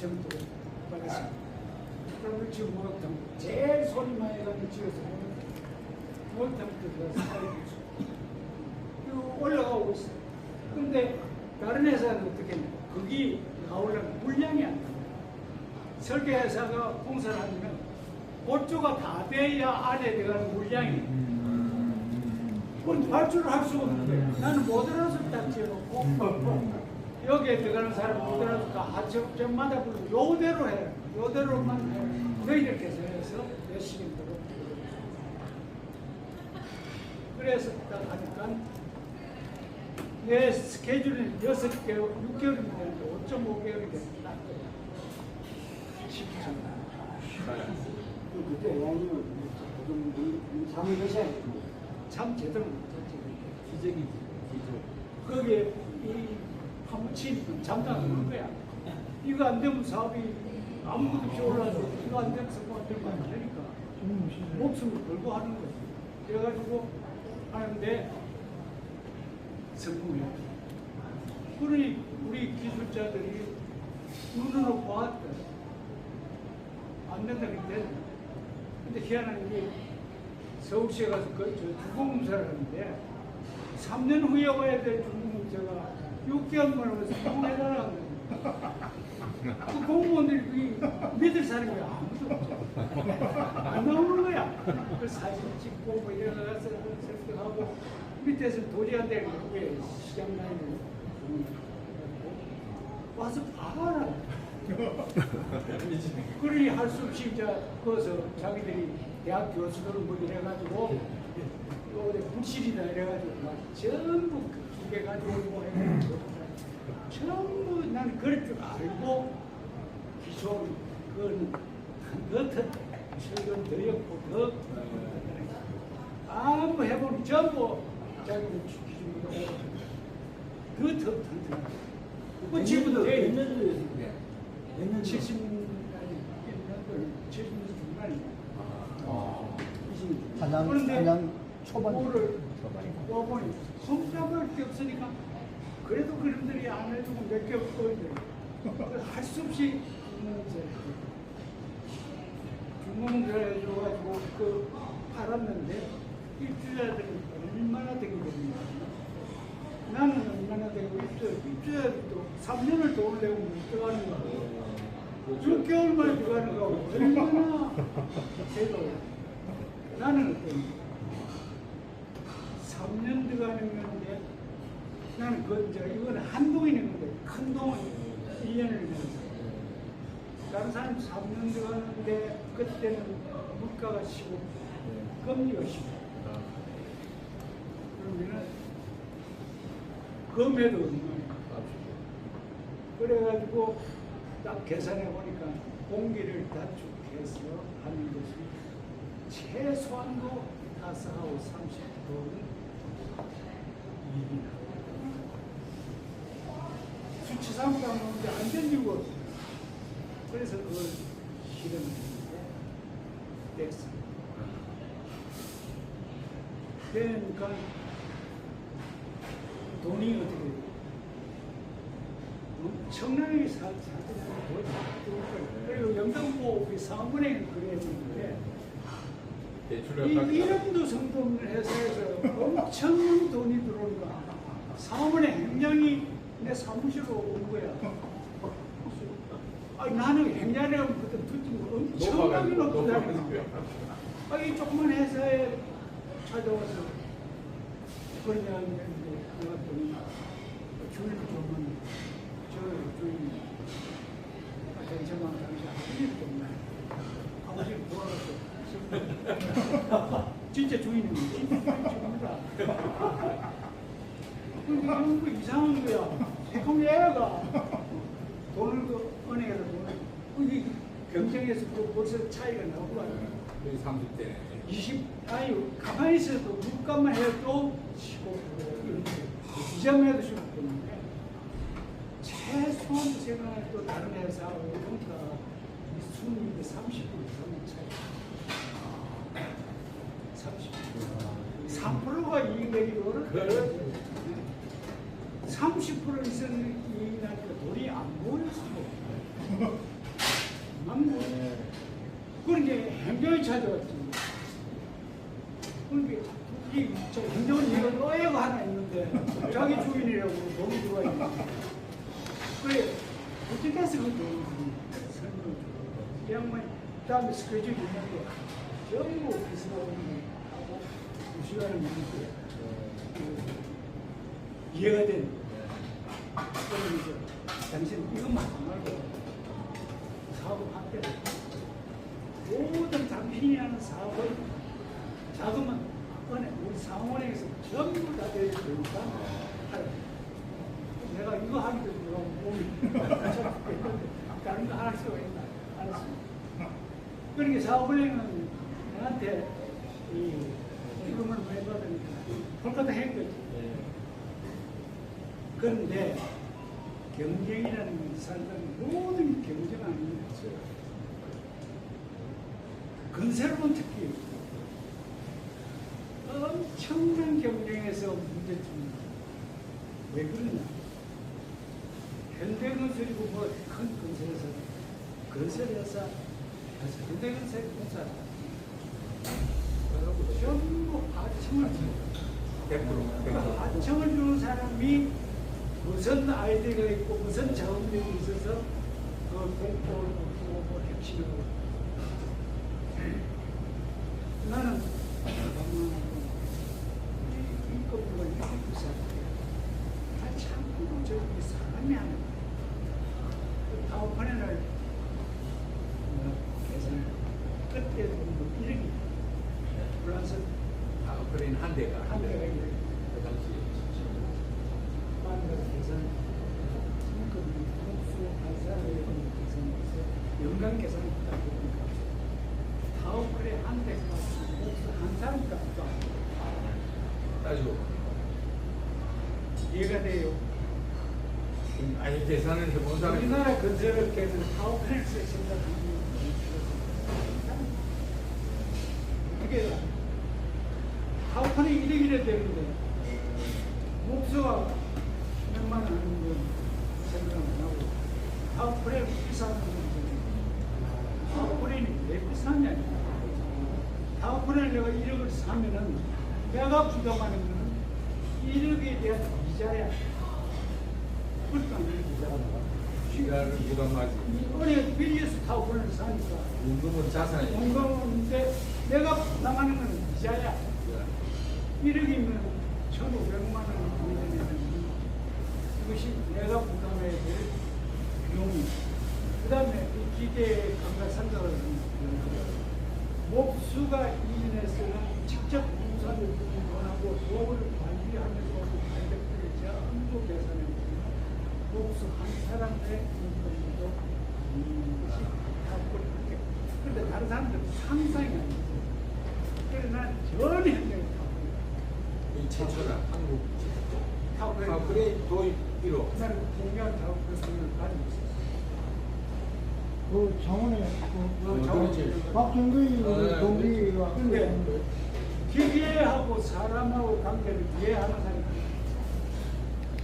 정도 받았습니다. 그러면 지금 목욕탕 제일 소리 많이 가는 지어서 목욕탕부터 들어가서 올라가고 있어요. 근데 다른 회사는 어떻게 했냐? 거기 나오려면 물량이 안 나와요. 설계회사가 공사를 하면 고조가 다 돼야 안에 들어가는 물량이 그건 발주를 할 수가 없는데 나는 못 알아서 딱 지어놓고 여기에 들어가는 사람 못 알아서 다 점마다 부르고 요대로 해. 요대로만 해. 너희들 계산해서 열심히 들어. 그래서 딱 하니까 내 스케줄은 6개월, 6개월이 되는데 5.5개월이 됐다. 쉽죠. 그때 양이는 잠을 몇시간 참 제대로 못했지. 기적이지. 거기에 이 파묻힌 잠깐 거야. 이거 안 되면 사업이 아무것도 없이 올라서 이거 안 되면 성공 안 되면 안 되니까 목숨을 걸고 하는 거지. 그래가지고 하는데 성공해. 그러니 우리 기술자들이 눈으로 보았다. 안 된다 그랬대. 근데 희한한 게 서울시에 가서 그 주공검사를 하는데 3년 후에 와야 될 주공검사가 6개월 만에 성공해달라는 거예요. 그 공무원들이 믿을 사람이 아무도 없죠. 안 나오는 거야. 그 사진 찍고 뭐 이래가서 설득하고 밑에서 도저히 안 되는 게 시장 라인을 와서 봐라. 그러니 할 수 없이 이제 거기서 자기들이 대학 교수들은 뭐 이래가지고 또 불실이다 이래가지고 막 전부 기계가지고 뭐 해가지고 전부 나는 그럴 줄 알고 기존 그건 어떤 철근 더였고 더 아무 해보니 전부 자기들 기준으로 더 튼튼하고 그 지금도 몇 년도였을 때? 몇 년도? 70년도 70년도 중반이야. 한양 초반. 뭐를 와보니 손잡을 게 없으니까 그래도 그림들이 안 해주고 몇 개 없거든요. 할 수 없이 중공을 해줘가지고 그 팔았는데 입주자들은 얼마나 되거든요. 나는 얼마나 되고 입주자들도 3년을 돈을 내고 못 들어가는 거고 6개월 만에 들어가는 거고 얼마나 해도 나는 어떤 3년 들어가는 건데 나는 이거는 한동이 있는 건데 큰 동은 1년을 내면서 다른 사람 3년 들어가는데 그때는 물가가 15, 금리가 15. 그러면은 금해도 얼마야. 그래가지고 딱 계산해 보니까 공기를 단축해서 하는 것이 최소한도 4하고 30%는 이익이 나. 수치상으로 하는데 안 된다고. 그래서 그걸 실험했는데 됐습니다. 그러니까 돈이 어떻게 돼요? 엄청나게 사들고 그리고 영등포 우리 상원에 그랬는데 이 이름도 성동을 회사에서 엄청난 돈이 들어온 거야. 상원의 행장이 내 사무실로 온 거야. 아니, 나는 행장이라고 그때 듣지 엄청나게 높다니까. 이 조그만 회사에 찾아와서 그러냐 했는데 그랬더니 주인 조금 저 주인 괜찮아 당시 아버지를 좀 아버지를 돌아가서 진짜 주인은 진짜 주인이다. 근데 이런 거 이상한 거야. 그럼 얘가 돈을 그 은행에서 돈을 경쟁에서 그 벌써 차이가 나고 가요. 30대. 20, 가만히 있어도 물값만 해도 15%. 이자만 해도 15%인데, 최소한 생각할 또 다른 회사하고 그러니까 이 수익이 30% 이상 차이. 30%. 3%가 이익 내기로는 30% 이상 이익 나니까 돈이 안 모일 수가 없어요. 이제 행정이 찾아왔지. 그러니까 이저 행정은 이거 노예가 하나 있는데 자기 주인이라고 너무 들어와 있는. 그래 어떻게 해서 그 돈을 설명을 줘. 이 양반이 다음에 스케줄이 있는데 전부 비슷하고 하고 2시간을 넘게 이해가 된. 그러면서 당신 이것만 하지 말고 사업 확대. 모든 당신이 하는 사업을 자금은 은행, 우리 상원에서 전부 다 되어 있으니까 하라. 내가 이거 하기도 내가 몸이 죽겠는데 다른 거 하나 쓰고 있나? 알았어. 그러니까 사업은행은 나한테 이 지금은 왜 받으니까 콜카타 했거든. 그런데 경쟁이라는 건 사람들은 모든 경쟁 아닙니다. 건설은 특히 엄청난 경쟁에서 문제점입니다. 왜 그러냐? 현대건설이고 뭐 큰 건설회사, 현대건설이 공사 전부 하청을 줍니다. 하청을 주는 사람이 무슨 아이디어가 있고 무슨 자원력이 있어서 그 공포를 뭐 핵심을 나는 이 건물을 이렇게 부사할게요. 다 참고 저기 사람이 하는 다운판을 계산을 그때 뭐 1억이 플러스 그린 한 대가 있는 그 당시 계산 공수 발사를 계산해서 연간 계산을 딱 보니까 다운판에 한 대가 한 사람 값도 따지고 이해가 돼요. 아니 계산을 해본 사람이 우리나라 건설을 깨는 파워플랜트 생각하는 이게 파워플랜트 1억이라 되는데 목수가 몇만 원 하는 건 생각 안 하고 파워플랜트 비싼 건 파워플랜트 왜 비싸냐. 파워플랜트 내가 1억을 사면은 내가 부담하는 거는 1억에 대한 이자야. 시가를 부담하지. 이번에 빌려서 타고를 사니까 운동은 자산이야. 건강인데 내가 부담하는 건 이자야. 1억이면 1,500만 원이 되면 이것이 내가 부담해야 될 비용이. 그 다음에 이 기계 감가상각을 하는 목수가 인해서는 직접 공사를 원하고 도구를 관리하면서 관객들의 전부 계산을 목수 한 사람의 인건비도 것이 다 그렇게. 그런데 다른 사람들은 상상이 안 되죠. 그래서 난 전혀 현명히 이 최초라 한국 타고 아 그래 도입 1호. 나는 공개한 타고 그런 걸 가지고 있었어. 그 정원에 그렇지. 박정규 동기가 근데 기계하고 사람하고 관계를 이해하는 사람이